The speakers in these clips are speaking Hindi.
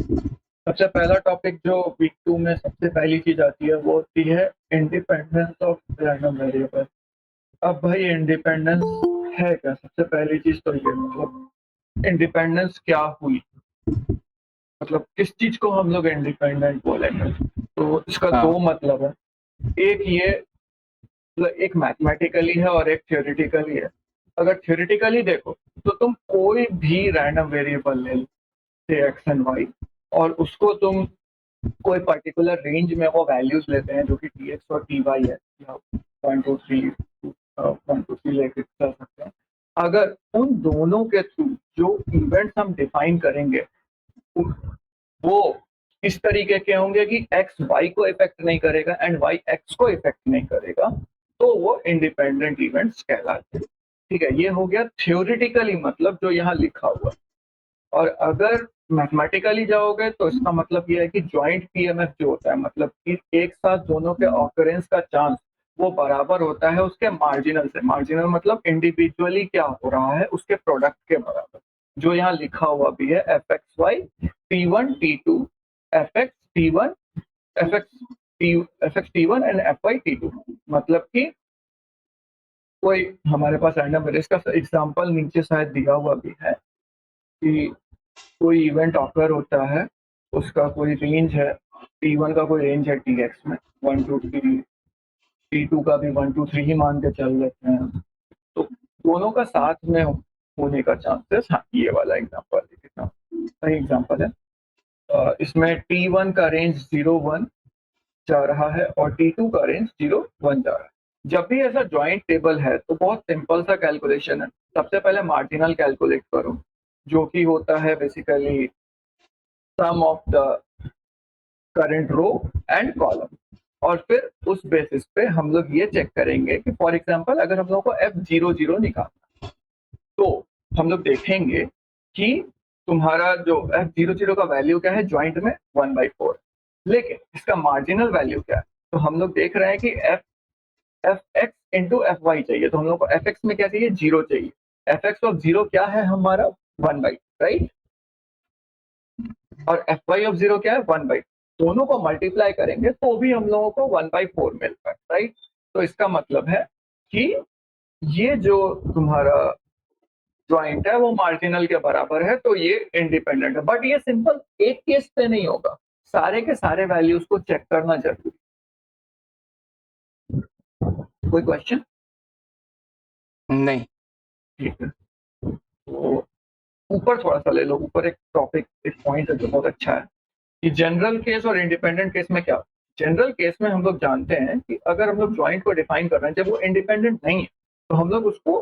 सबसे पहला टॉपिक जो वीक 2 में सबसे पहली चीज आती है वो होती है इंडिपेंडेंस ऑफ रैंडम वेरिएबल। अब भाई इंडिपेंडेंस है क्या? सबसे पहली चीज तो ये मतलब इंडिपेंडेंस क्या हुई, मतलब किस चीज को हम लोग इंडिपेंडेंट बोलेंगे। तो इसका हाँ दो मतलब है। एक ये मतलब एक मैथमेटिकली है और एक थियोरिटिकली है। अगर थियोरिटिकली देखो तो तुम कोई भी रैंडम वेरिएबल ले लो, एक्स एंड वाई, और उसको तुम कोई पर्टिकुलर रेंज में वो वैल्यूज लेते हैं जो कि टी एक्स और टी वाई है, या 1 2 3 1 2 3 लेके चल सकते हैं। अगर उन दोनों के थ्रू जो इवेंट्स हम डिफाइन करेंगे वो इस तरीके के होंगे कि एक्स वाई को इफेक्ट नहीं करेगा एंड वाई एक्स को इफेक्ट नहीं करेगा, तो वो इंडिपेंडेंट इवेंट्स कहलाते हैं। ठीक है, ये हो गया थ्योरेटिकली मतलब जो यहाँ लिखा हुआ। और अगर मैथमेटिकली जाओगे तो इसका मतलब ये है कि ज्वाइंट पीएमएफ जो होता है, मतलब कि एक साथ दोनों के ऑकरेंस का चांस वो बराबर होता है उसके मार्जिनल से। मार्जिनल मतलब इंडिविजुअली क्या हो रहा है उसके प्रोडक्ट के बराबर, जो यहाँ लिखा हुआ भी है F X Y T1 T2 F X T1 F X T1 and F Y T2। मतलब कि कोई हमारे पास रैंडम वेरिएबल का एग्जांपल नीचे शायद दिया हुआ भी है कि कोई इवेंट ऑकर होता है, उसका कोई रेंज है, T1 का कोई रेंज है टी एक्स में 1 2 3, T2 का भी 1 2 3 ही मान के चल लेते हैं। तो दोनों का साथ में होने का चांसेस, हाँ ये वाला एग्जांपल कितना सही एग्जांपल है। इसमें T1 का रेंज 0 1 जा रहा है और T2 का रेंज 0 1 जा रहा है। जब भी ऐसा ज्वाइंट टेबल है तो बहुत सिंपल सा कैलकुलेशन है। सबसे पहले मार्जिनल कैलकुलेट करो, जो कि होता है basically sum of the current row and column. और फिर उस बेसिस पे हम लोग ये चेक करेंगे कि फॉर एग्जांपल अगर हम लोग को F00 निकालना, तो हम लोग देखेंगे कि तुम्हारा जो F00 का वैल्यू क्या है ज्वाइंट में 1/4, लेकिन इसका मार्जिनल वैल्यू क्या है। तो हम लोग देख रहे हैं कि F X into F Y चाहिए, तो हम लोग को एफ एक्स में क्या चाहिए, 0 चाहिए। एफ एक्स ऑफ 0 क्या है हमारा 1/, राइट। और एफ वाई ऑफ 0 क्या है 1/, दोनों को मल्टीप्लाई करेंगे तो भी हम लोगों को 1/4 मिलता है, राइट। तो इसका मतलब है कि ये जो तुम्हारा ज्वाइंट है वो मार्जिनल के बराबर है, तो ये इंडिपेंडेंट है। बट ये सिंपल एक केस पे नहीं होगा, सारे के सारे वैल्यूज को चेक करना जरूरी। कोई क्वेश्चन? नहीं। ठीक है, तो ऊपर थोड़ा सा ले लो। ऊपर एक टॉपिक, एक पॉइंट है जो बहुत अच्छा है कि जनरल केस और इंडिपेंडेंट केस में क्या। जनरल केस में हम लोग जानते हैं कि अगर हम लोग ज्वाइंट को डिफाइन कर रहे हैं जब वो इंडिपेंडेंट नहीं है, तो हम लोग उसको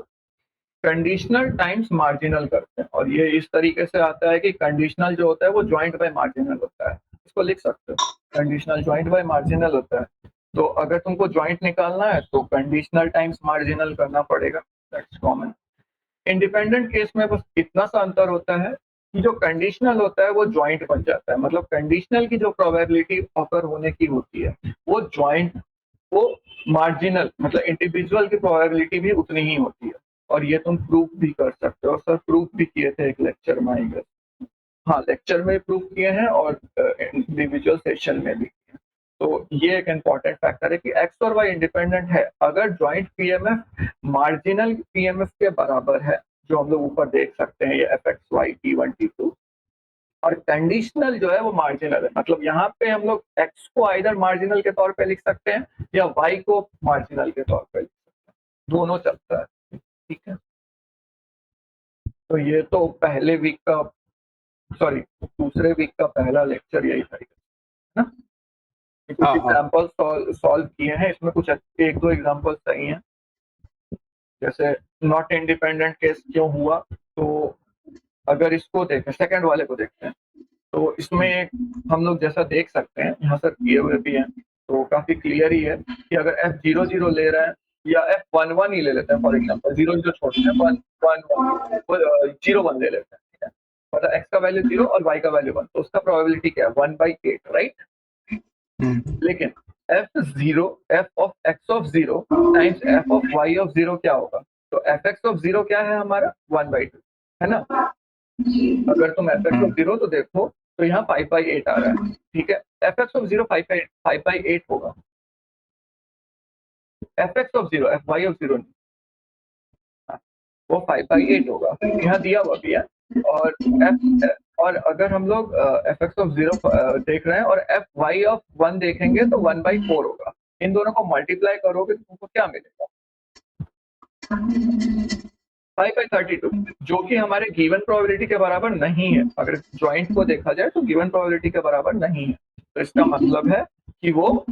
कंडीशनल टाइम्स मार्जिनल करते हैं। और ये इस तरीके से आता है कि कंडीशनल जो होता है वो ज्वाइंट बाय मार्जिनल होता है। इसको लिख सकते हो, कंडीशनल ज्वाइंट बाय मार्जिनल होता है। तो अगर तुमको ज्वाइंट निकालना है तो कंडीशनल टाइम्स मार्जिनल करना पड़ेगा, दैट्स कॉमन। इंडिपेंडेंट केस में बस इतना सा अंतर होता है कि जो कंडीशनल होता है वो ज्वाइंट बन जाता है। मतलब कंडीशनल की जो प्रोबेबिलिटी ऑकर होने की होती है वो ज्वाइंट, वो मार्जिनल मतलब इंडिविजुअल की प्रोबेबिलिटी भी उतनी ही होती है। और ये तुम प्रूफ भी कर सकते हो, सर प्रूफ भी किए थे एक लेक्चर में आई गेस। हाँ, लेक्चर में प्रूफ किए हैं और इंडिविजुअल सेशन में भी किए हैं। तो ये एक इम्पॉर्टेंट फैक्टर है कि एक्स और वाई इंडिपेंडेंट है अगर ज्वाइंट पीएमएफ मार्जिनल पीएमएफ के बराबर है, जो हम लोग ऊपर देख सकते हैं ये F X Y T1 T2। और कंडीशनल जो है वो मार्जिनल है, मतलब यहाँ पे हम लोग एक्स को आइदर मार्जिनल के तौर पे लिख सकते हैं या वाई को मार्जिनल के तौर पे लिख सकते हैं, दोनों चलता है। ठीक है, तो ये तो पहले वीक का, सॉरी दूसरे वीक का पहला लेक्चर यही था, है ना। कुछ हाँ हाँ एग्जांपल सॉल्व किए हैं, इसमें कुछ एक दो एग्जांपल सही हैं। जैसे नॉट इंडिपेंडेंट केस क्यों हुआ, तो अगर इसको देखें, सेकंड वाले को देखते हैं, तो इसमें एक हम लोग जैसा देख सकते हैं यहाँ सर किए हुए भी हैं, तो काफी क्लियर ही है कि अगर F00 ले रहे हैं या F11 ही ले लेते हैं, फॉर एग्जाम्पल 0 0 छोड़ते हैं 0 1 ले लेते हैं, ठीक है। मतलब x का वैल्यू 0 और y का वैल्यू 1, तो उसका प्रोबेबिलिटी क्या है 1/8, राइट। लेकिन f of x of 0 times f of y of 0 क्या होगा, तो f x ऑफ 0 क्या है हमारा 1/2, है ना। अगर तुम f x ऑफ 0 तो देखो तो यहाँ 5/8 आ रहा है, ठीक है। fx ऑफ 0 5/8 होगा, fx ऑफ 0, fy ऑफ 0 नहीं, वो 5/8 होगा, यहाँ दिया हुआ भी है। और f और अगर हम लोग fx ऑफ 0 देख रहे हैं और fy ऑफ 1 देखेंगे तो 1/4 होगा। इन दोनों को मल्टीप्लाई करोगे तो तुमको क्या मिलेगा? 5/32, जो कि हमारे गिवन प्रोबेबिलिटी के बराबर नहीं है। अगर ज्वाइंट को देखा जाए तो गिवन प्रोबेबिलिटी के बराबर नहीं है, तो इसका मतलब है कि वो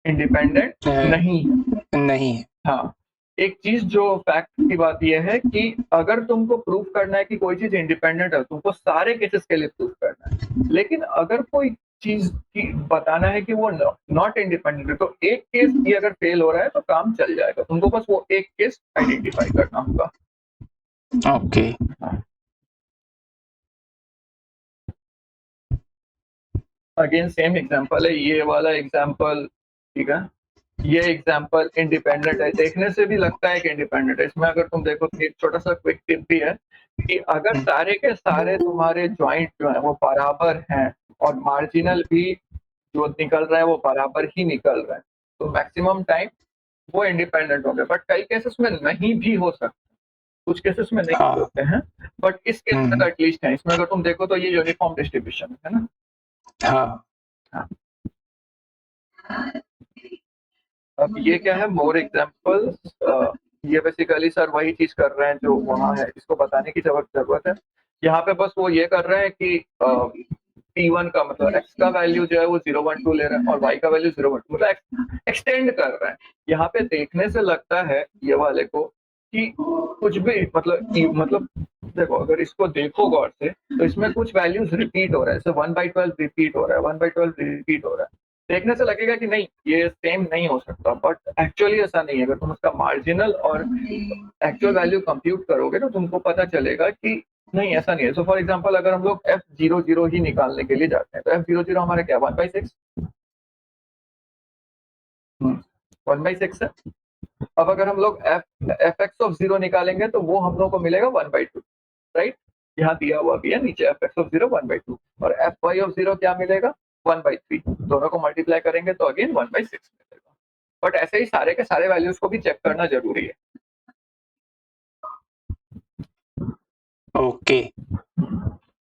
इंडिपेंडेंट नहीं है। नहीं है। हाँ, एक चीज जो फैक्ट की बात यह है कि अगर तुमको प्रूव करना है कि कोई चीज इंडिपेंडेंट है, तुमको सारे केसेस के लिए प्रूव करना है। लेकिन अगर कोई चीज की बताना है कि वो नॉट इंडिपेंडेंट है, तो एक केस भी अगर फेल हो रहा है तो काम चल जाएगा। तुमको बस वो एक केस आइडेंटिफाई करना होगा। ओके। अगेन सेम एग्जांपल है, ये वाला एग्जांपल, ठीक है। ये एग्जांपल इंडिपेंडेंट है, देखने से भी लगता है कि इंडिपेंडेंट है। इसमें अगर तुम देखो तो एक छोटा सा क्विक टिप भी है कि अगर सारे के सारे तुम्हारे ज्वाइंट जो है वो बराबर हैं और मार्जिनल भी जो निकल रहा है वो बराबर ही निकल रहा है, तो मैक्सिमम टाइम वो इंडिपेंडेंट होंगे। बट कई केसेस में नहीं भी हो सकते, कुछ केसेस में नहीं होते हैं, बट इस केस में एटलीस्ट है। इसमें अगर तुम देखो तो ये यूनिफॉर्म डिस्ट्रीब्यूशन है ना। हाँ। अब ये क्या है, मोर एग्जांपल्स। ये बेसिकली सर वही चीज कर रहे हैं जो वहाँ है, इसको बताने की जरूरत है। यहाँ पे बस वो ये कर रहे हैं कि T1 का मतलब x का वैल्यू जो है वो 012 ले रहे हैं और y का वैल्यू 012, मतलब एक्सटेंड कर रहे हैं। यहाँ पे देखने से लगता है ये वाले को कि कुछ भी मतलब देखो, अगर इसको देखो गौर से तो इसमें कुछ वैल्यूज रिपीट हो रहा है, जैसे 1/12 रिपीट हो रहा है, 1/12 रिपीट हो रहा है। देखने से लगेगा कि नहीं ये सेम नहीं हो सकता, बट एक्चुअली ऐसा नहीं है। अगर तुम उसका मार्जिनल और एक्चुअल वैल्यू कंप्यूट करोगे तो तुमको पता चलेगा कि नहीं ऐसा नहीं है। सो फॉर एग्जांपल अगर हम लोग f00 ही निकालने के लिए जाते हैं तो f00 हमारा क्या 1/6, 1/6 है। अब अगर हम लोग fx ऑफ 0 निकालेंगे तो वो हम लोग को मिलेगा 1/2, राइट। यहाँ दिया हुआ भी है नीचे fx ऑफ 0 1/2 और fy ऑफ 0 क्या मिलेगा 1/3। दोनों को मल्टीप्लाई करेंगे तो अगेन 1/6 मिलेगा। बट ऐसे ही सारे के सारे वैल्यूज को भी चेक करना जरूरी है। ओके।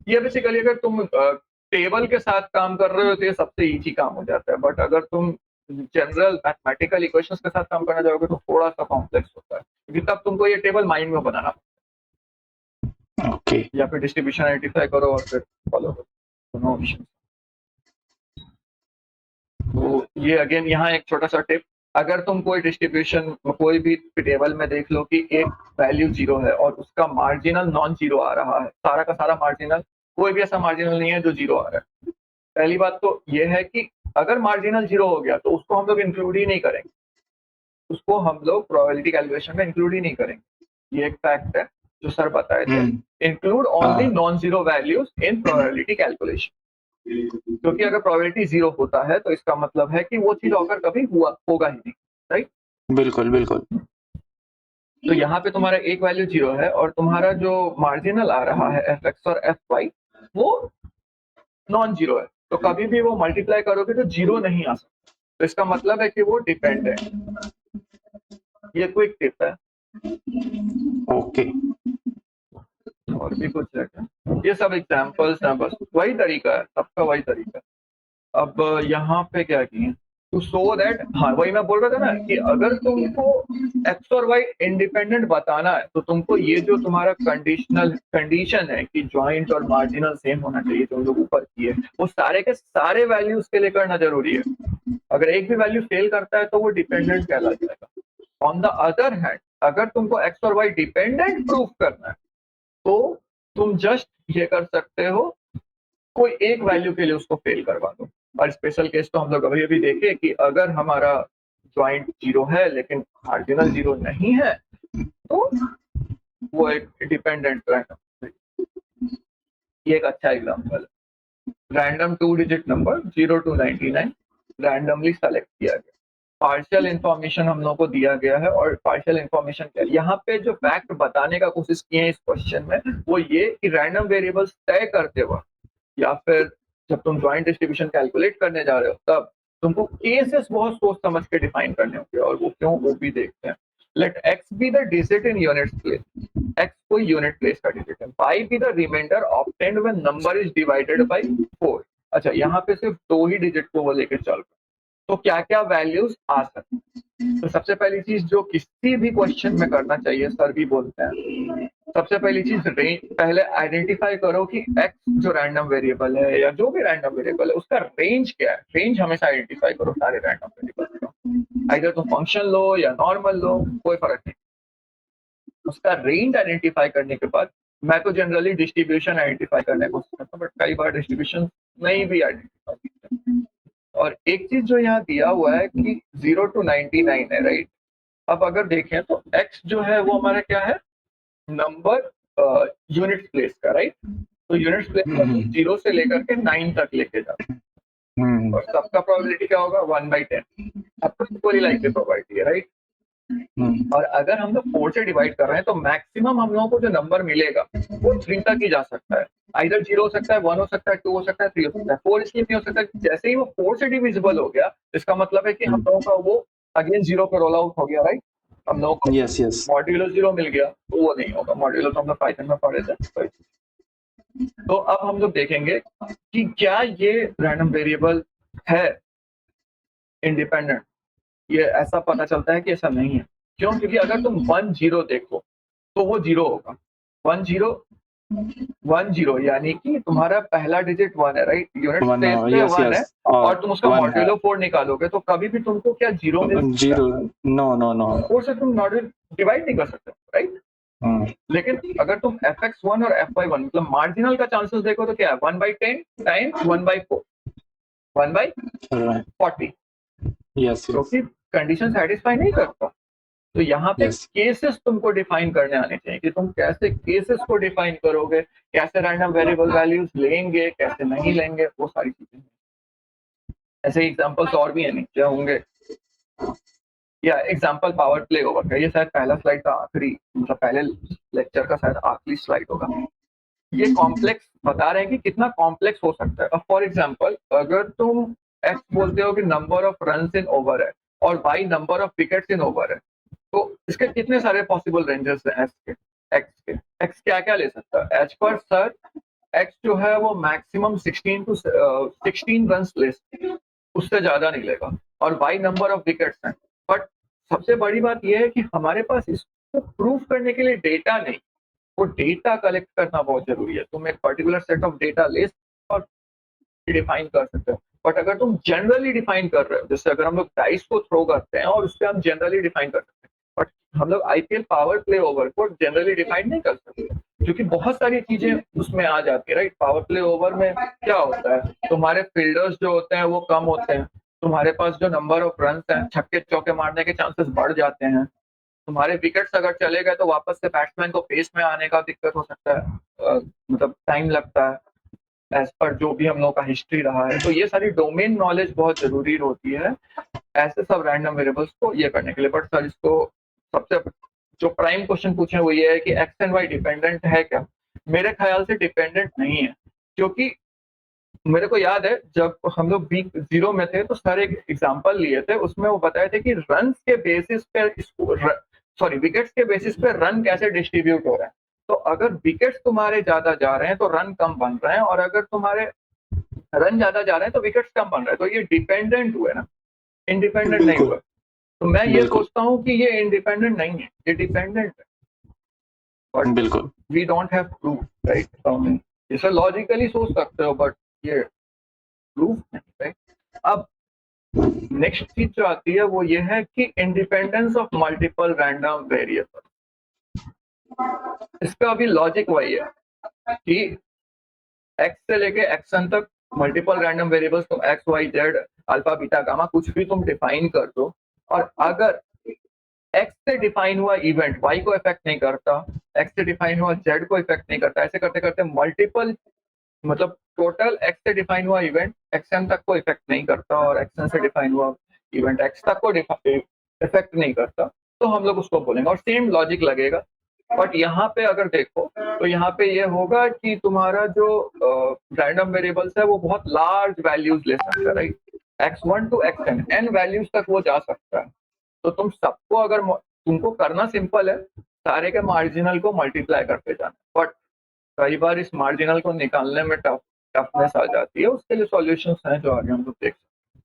ये बेसिकली अगर तुम टेबल के साथ काम कर रहे हो तो ये सबसे इजी काम हो जाता है, बट अगर तुम जनरल मैथमेटिकल इक्वेशंस के साथ काम करना चाहोगे तो थोड़ा सा कॉम्प्लेक्स होता है, क्योंकि तब तुमको ये टेबल माइंड में बनाना ओके। या फिर डिस्ट्रीब्यूशन आइडेंटिफाई करो और फिर फॉलो करो दोनों ऑप्शन। तो ये अगेन यहाँ एक छोटा सा टिप, अगर तुम कोई डिस्ट्रीब्यूशन कोई भी टेबल में देख लो कि एक वैल्यू 0 है और उसका मार्जिनल नॉन जीरो आ रहा है, सारा का सारा मार्जिनल, कोई भी ऐसा मार्जिनल नहीं है जो 0 आ रहा है। पहली बात तो ये है कि अगर मार्जिनल 0 हो गया तो उसको हम लोग इंक्लूड ही नहीं करेंगे, उसको हम लोग प्रोबेबिलिटी कैलकुलेशन में इंक्लूड ही नहीं करेंगे। ये एक फैक्ट है जो सर बताए थे, include only non zero values in probability calculation. क्योंकि अगर प्रोबेबिलिटी 0 होता है तो इसका मतलब है कि वो चीज अगर कभी होगा ही नहीं, राइट। बिल्कुल बिल्कुल। तो यहाँ पे तुम्हारा एक वैल्यू 0 है और तुम्हारा जो मार्जिनल आ रहा है fx और fy वो नॉन जीरो है, तो कभी भी वो मल्टीप्लाई करोगे तो 0 नहीं आ सकता, तो इसका मतलब है कि वो डिपेंडेंट। ये क्विक टिप है। ओके। और भी कुछ है क्या? ये सब एग्जांपल्स हैं, बस वही तरीका है, सबका वही तरीका है। अब यहाँ पे क्या किए टू शो दैट, हाँ वही मैं बोल रहा था ना कि अगर तुमको एक्स और वाई इंडिपेंडेंट बताना है तो तुमको ये जो तुम्हारा कंडीशन है कि ज्वाइंट और मार्जिनल सेम होना चाहिए, जो लोग ऊपर किए, वो सारे के सारे वैल्यूज के लिए करना जरूरी है। अगर एक भी वैल्यू फेल करता है तो वो डिपेंडेंट कहला जाएगा। ऑन द अदर हैंड अगर तुमको एक्स और वाई डिपेंडेंट प्रूफ करना है तो तुम जस्ट ये कर सकते हो, कोई एक वैल्यू के लिए उसको फेल करवा दो। और स्पेशल केस तो हम लोग अभी अभी देखे कि अगर हमारा ज्वाइंट 0 है लेकिन मार्जिनल 0 नहीं है तो वो एक डिपेंडेंट रैंडम। ये एक अच्छा एग्जांपल है। Random 2 digit number 0 to 99 randomly select किया गया, पार्शियल इंफॉर्मेशन हम लोग को दिया गया है। और पार्शियल इंफॉर्मेशन क्या, यहाँ पे जो फैक्ट बताने का कोशिश किए हैं इस क्वेश्चन में वो ये कि रैंडम वेरिएबल्स तय करते वक्त या फिर जब तुम जॉइंट डिस्ट्रीब्यूशन कैलकुलेट करने जा रहे हो तब तुमको केसेस बहुत सोच समझ के डिफाइन करने होंगे, और वो क्यों वो भी देखते हैं। Let X be the digit in units place, X कोई यूनिट प्लेस का डिजिट है, Y be the remainder obtained when number is divided by 4। अच्छा, यहाँ पे सिर्फ 2 ही डिजिट को वो लेके चल रहे हैं, तो क्या क्या वैल्यूज आ सकती हैं। तो सबसे पहली चीज जो किसी भी क्वेश्चन में करना चाहिए, सर भी बोलते हैं, सबसे पहली चीज रेंज पहले आइडेंटिफाई करो कि एक्स जो रैंडम वेरिएबल है या जो भी रैंडम वेरिएबल है उसका रेंज क्या है। रेंज हमेशा आइडेंटिफाई करो सारे रैंडम वेरिएबल का, आइदर तुम फंक्शन लो या नॉर्मल लो, कोई फर्क नहीं। उसका रेंज आइडेंटिफाई करने के बाद मैं तो जनरली डिस्ट्रीब्यूशन आइडेंटिफाई करने की कोशिश करता हूँ, बट कई बार डिस्ट्रीब्यूशन नहीं भी आइडेंटिफाई। और एक चीज जो यहाँ दिया हुआ है कि 0 to 99 है, राइट। अब अगर देखें तो x जो है वो हमारा क्या है, नंबर यूनिट प्लेस का, राइट। तो यूनिट प्लेस का 0 से लेकर के 9 तक लेके जाते हैं, और सबका प्रोबेबिलिटी क्या होगा 1/10, सबको इक्वली लाइकली प्रोबेबिलिटी है, राइट। और अगर हम लोग 4 से डिवाइड कर रहे हैं तो मैक्सिमम हम लोगों को जो नंबर मिलेगा वो 3 तक ही जा सकता है। आइदर 0 हो सकता है, 1 हो सकता है, 2 हो सकता है, 3 हो सकता है। 4 इसलिए नहीं हो सकता, जैसे ही वो 4 से डिविजिबल हो गया इसका मतलब है कि हम लोगों का वो अगेन 0 पे रोल आउट हो गया, राइट। हम लोगों को यस यस मॉड्यूलो 0 मिल गया, तो वो नहीं होगा। मॉड्यूलो तो हम लोग पाइथन में पढ़े थे। तो अब हम लोग देखेंगे कि क्या ये रैंडम वेरिएबल है इंडिपेंडेंट। ये ऐसा पता चलता है कि ऐसा नहीं है। क्यों? क्योंकि अगर तुम 1 0 देखो तो वो 0 होगा। 1 0 1 0 यानी कि तुम्हारा पहला डिजिट 1 है, राइट। यूनिट स्पेस पे यस 1 है, यस और तुम उसका 1 है मॉड्यूलो 4 निकालोगे तो कभी भी तुमको क्या 0 मिल सकता है। 0 नो नो नो 4 से तुम मॉड्यूल डिवाइड नहीं कर सकते, राइट। लेकिन अगर तुम fx1 और fy1 मतलब मार्जिनल का चांसेस देखो तो क्या है, 1/10 टाइम्स 1/4, 1/40, यस क्योंकि कंडीशन सेटिस्फाई नहीं करता। तो यहाँ पे यस केसेस तुमको डिफाइन करने आने चाहिए कि तुम कैसे केसेस को डिफाइन करोगे, कैसे रैंडम वेरिएबल वैल्यूज लेंगे, कैसे नहीं लेंगे, वो सारी चीजें। ऐसे एग्जांपल्स और भी हैं नीचे होंगे, या एग्जांपल पावर प्ले ओवर का। ये शायद पहला स्लाइड का आखिरी, मतलब पहले लेक्चर का शायद आखिरी स्लाइड होगा। ये कॉम्प्लेक्स बता रहे हैं कि कितना कॉम्प्लेक्स हो सकता है। अब फॉर एग्जांपल अगर तुम x बोलते हो कि number of runs in over है और y number of wickets in over है, तो इसके कितने सारे पॉसिबल रेंजेस हैं x क्या क्या ले सकता है। एज पर सर x जो है वो मैक्सिमम 16 रन्स ले सकता है, उससे ज्यादा नहीं लेगा। और y नंबर ऑफ विकेट्स हैं, बट सबसे बड़ी बात यह है कि हमारे पास इसको प्रूव करने के लिए डेटा नहीं। वो डेटा कलेक्ट करना बहुत जरूरी है। तुम एक पर्टिकुलर सेट ऑफ डेटा ले और डिफाइन कर सकते हो, बट अगर तुम जनरली डिफाइन कर रहे हो, जैसे अगर हम लोग डाइस को थ्रो करते हैं और उससे हम जनरली डिफाइन कर सकते हैं, बट हम लोग आईपीएल पावर प्ले ओवर को जनरली डिफाइन नहीं कर सकते, क्योंकि बहुत सारी चीजें उसमें आ जाती है, राइट। पावर प्ले ओवर में क्या होता है, तुम्हारे फील्डर्स जो होते हैं वो कम होते हैं, तुम्हारे पास जो नंबर ऑफ रन है, छक्के चौके मारने के चांसेस बढ़ जाते हैं, तुम्हारे विकेट्स अगर चले गए तो वापस से बैट्समैन को पेस में आने का दिक्कत हो सकता है, मतलब टाइम लगता है एज पर जो भी हम लोग का हिस्ट्री रहा है। तो ये सारी डोमेन नॉलेज बहुत जरूरी होती है ऐसे सब रैंडम वेरिएबल्स को ये करने के लिए। बट सर इसको सबसे जो प्राइम क्वेश्चन पूछे वो ये है कि एक्स एंड वाई डिपेंडेंट है क्या। मेरे ख्याल से डिपेंडेंट नहीं है, क्योंकि मेरे को याद है जब हम लोग वीक 0 में थे तो सर एक एग्जांपल लिए थे, उसमें वो बताए थे कि रन के बेसिस पे विकेट्स के बेसिस पे रन कैसे डिस्ट्रीब्यूट हो रहे हैं। तो अगर विकेट्स तुम्हारे ज्यादा जा रहे हैं तो रन कम बन रहे हैं, और अगर तुम्हारे रन ज्यादा जा रहे हैं तो विकेट्स कम बन रहे हैं। तो ये डिपेंडेंट हुए ना, इंडिपेंडेंट नहीं हुए। तो मैं ये सोचता हूँ कि ये इंडिपेंडेंट नहीं है, ये डिपेंडेंट है, बट बिल्कुल we don't have proof, right. इसे लॉजिकली सोच सकते हो बट ये प्रूफ नहीं, राइट। अब नेक्स्ट चीज जो आती है वो ये है कि independence of multiple random variable. इसका अभी लॉजिक वही है कि एक्स से लेके एक्सन तक मल्टीपल रैंडम वेरिएबल्स, तुम X Y Z alpha beta gamma कुछ भी तुम डिफाइन कर दो, और अगर एक्स से डिफाइन हुआ इवेंट वाई को इफेक्ट नहीं करता, एक्स से डिफाइन हुआ जेड को इफेक्ट नहीं करता, ऐसे करते करते मल्टीपल, मतलब टोटल एक्स से डिफाइन हुआ इवेंट एक्सएन तक को इफेक्ट नहीं करता, और एक्सएन से डिफाइन हुआ इवेंट एक्स तक को इफेक्ट नहीं करता, तो हम लोग उसको बोलेंगे। और सेम लॉजिक लगेगा बट यहाँ पे अगर देखो तो यहाँ पे ये होगा कि तुम्हारा जो रैंडम वेरिएबल्स है वो बहुत लार्ज वैल्यूज ले सकता है, right? x1 to xn n values तक वो जा सकता है। तो तुम सबको अगर तुमको करना सिंपल है, सारे के मार्जिनल को मल्टीप्लाई करते जाना, बट कई बार इस मार्जिनल को निकालने में टफनेस आ जाती है। उसके लिए सॉल्यूशंस हैं जो आगे हम लोग देख सकते हैं।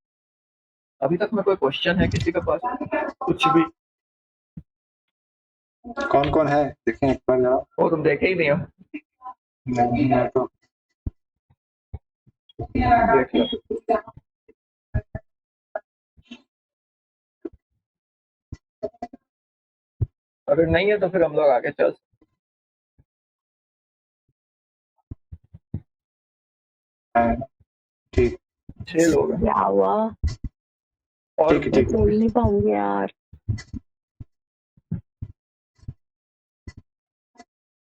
अभी तक में कोई क्वेश्चन है किसी के पास? कुछ भी? कौन कौन है देखें एक बार जरा। वो तुम देखे ही नहीं हो, नहीं मैं तो देख लो। अगर नहीं है तो फिर हम लोग आगे चल। ठीक 6 लोग हैं क्या हुआ? और ठीक है, ठीक है। बोल नहीं पाऊंगी यार।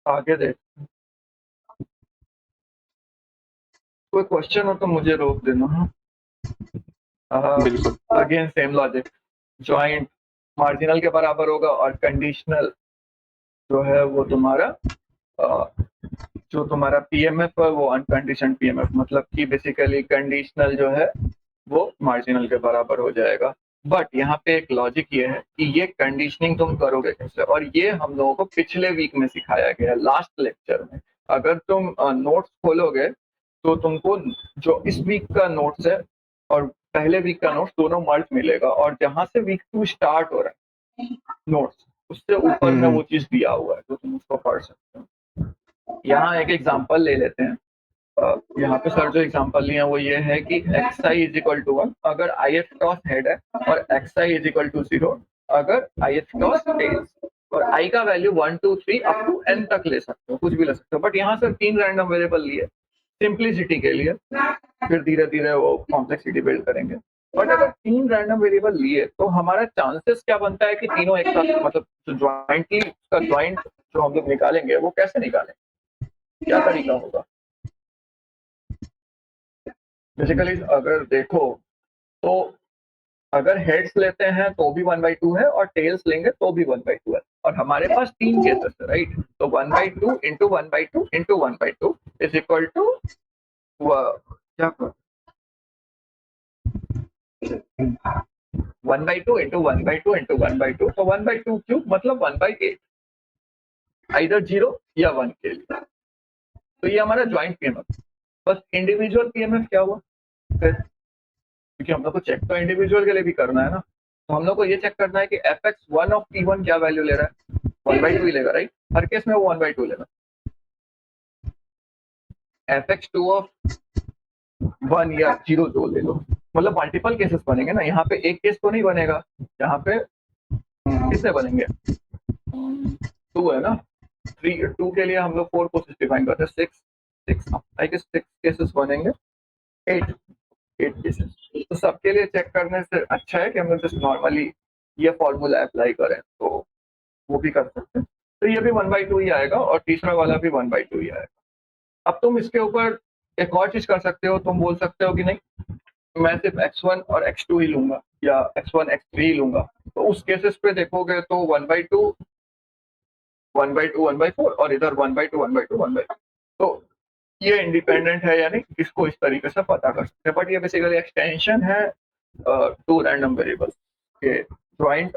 आगे देख। कोई क्वेश्चन हो तो मुझे रोक देना। हाँ, बिल्कुल। Again same logic, joint marginal के बराबर होगा और कंडीशनल जो है वो तुम्हारा जो तुम्हारा पीएमएफ है वो अनकंडीशन पीएमएफ, मतलब कि बेसिकली कंडीशनल जो है वो मार्जिनल के बराबर हो जाएगा। बट यहाँ पे एक लॉजिक ये है कि ये कंडीशनिंग तुम करोगे कैसे, और ये हम लोगों को पिछले वीक में सिखाया गया है, लास्ट लेक्चर में। अगर तुम नोट्स खोलोगे तो तुमको जो इस वीक का नोट्स है और पहले वीक का नोट्स दोनों मर्ज मिलेगा, और जहां से वीक 2 स्टार्ट हो रहा है नोट्स, उससे ऊपर में वो चीज दिया हुआ है तो तुम उसको पढ़ सकते हो। यहाँ एक एग्जांपल ले लेते हैं। यहाँ पे सर जो एग्जांपल लिए हैं वो ये है कि xi इज इक्वल टू 1 अगर if टॉस हेड है, और xi इज इक्वल टू 0 अगर if टॉस टेल्स, और i का वैल्यू 1 2 3 अप टू n तक ले सकते हो, कुछ भी ले सकते हो। बट यहाँ सर 3 रैंडम वेरिएबल लिए सिंप्लिसिटी के लिए, फिर धीरे धीरे वो कॉम्प्लेक्सिटी बिल्ड करेंगे। बट अगर 3 रैंडम वेरिएबल लिए तो हमारा चांसेस क्या बनता है कि तीनों एक साथ, मतलब जो ज्वाइंटली का ज्वाइंट जो हम लोग निकालेंगे वो कैसे निकालेंगे, क्या तरीका होगा? बेसिकली अगर देखो तो अगर हेड्स लेते हैं तो भी 1/2 है, और टेल्स लेंगे तो भी 1/2 है, और हमारे पास 3 केसेस है, राइट? तो 1/2 into 1/2 into 1/2 is equal to क्या 1/2 इंटू 1/2 इंटू 1/2, तो 1/2 क्यूब मतलब 1/8, आइदर 0 या 1 के लिए। तो ये हमारा ज्वाइंट पीएमएफ। बस इंडिविजुअल पीएमएफ क्या हुआ फिर, क्योंकि हम लोग को चेक तो इंडिविजुअल के लिए भी करना है ना, तो हम लोग को ये चेक करना है कि fx1 ऑफ t1 क्या वैल्यू ले रहा है, 1/2 ही लेगा, राइट? हर केस में वो 1/2 लेगा। fx2 ऑफ 1 या 0 जो ले लो, मतलब मल्टीपल केसेस बनेंगे ना, यहाँ पे एक केस तो नहीं बनेगा, यहाँ पे कितने बनेंगे? 2 है ना। 2 के लिए हम लोग 4 को डिफाइन करते हैं, 6 आई गेस 6 केसेस बनेंगे, 8 केसेस। तो सबके लिए चेक करने से अच्छा है कि हम लोग जस्ट नॉर्मली ये फॉर्मूला अप्लाई करें, तो वो भी कर सकते हैं। तो ये भी 1/2 ही आएगा और तीसरा वाला भी 1/2 ही आएगा। अब तुम इसके ऊपर एक और चीज कर सकते हो, तुम बोल सकते हो कि नहीं मैं सिर्फ x1 और x2 ही लूंगा या x1 x3 ही लूंगा, तो उस केसेस पे देखोगे तो 1/2 1/2 1/4 और इधर 1/2 1/2 1/2। तो ये इंडिपेंडेंट है या नहीं, इसको इस तरीके से पता कर सकते हैं। बट ये बेसिकली एक्सटेंशन है टू रैंडम वेरिएबल्स के ज्वाइंट,